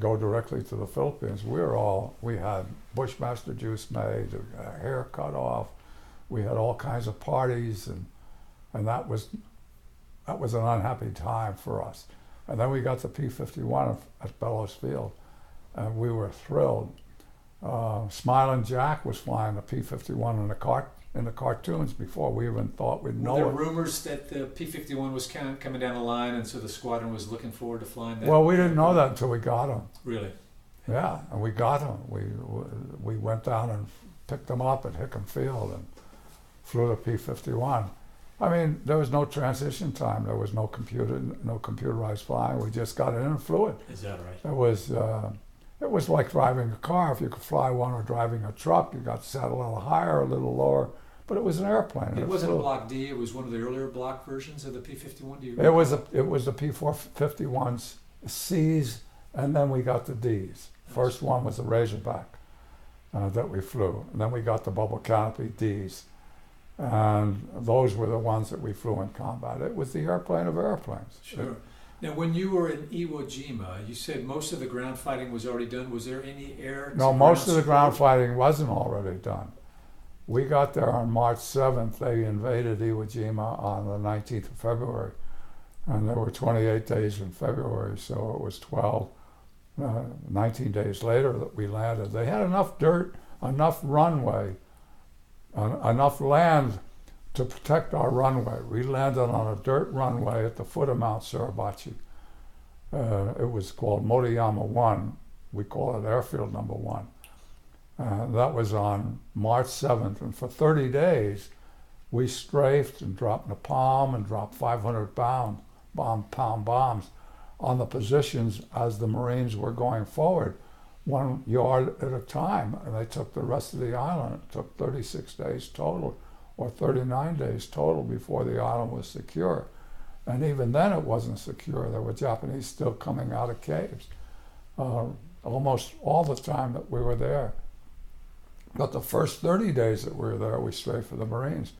go directly to the Philippines. We had Bushmaster juice made, hair cut off. We had all kinds of parties, and that was an unhappy time for us. And then we got the P-51 at Bellows Field, and we were thrilled. Smiling Jack was flying the P-51 in the cartoons before we even thought we'd know it. Were there rumors that the P-51 was coming down the line, and so the squadron was looking forward to flying that? Well, we didn't know that until we got them. Really? Yeah, and we got them. We went down and picked them up at Hickam Field and flew the P-51. I mean, there was no transition time. There was no computerized flying. We just got in and flew it. Is that right? It was like driving a car. If you could fly one, or driving a truck, you got set a little higher, a little lower, but it was an airplane. It wasn't a Block D. It was one of the earlier block versions of the P-51. Do you It was the P-451s, Cs, and then we got the Ds. First one was the Razorback that we flew, and then we got the bubble canopy Ds. And those were the ones that we flew in combat. It was the airplane of airplanes. Sure. Now, when you were in Iwo Jima, you said most of the ground fighting was already done. Was there any air? No, most of the ground fighting wasn't already done. We got there on March 7th. They invaded Iwo Jima on the 19th of February. And there were 28 days in February, so it was 19 days later that we landed. They had enough dirt, enough runway, enough land to protect our runway. We landed on a dirt runway at the foot of Mount Suribachi. It was called Motoyama 1. We call it Airfield Number 1. That was on March 7th, and for 30 days, we strafed and dropped napalm and dropped 500-pound bombs on the positions as the Marines were going forward, 1 yard at a time, and they took the rest of the island. It took 36 days total, or 39 days total before the island was secure. And even then it wasn't secure. There were Japanese still coming out of caves almost all the time that we were there. But the first 30 days that we were there, we strafed for the Marines.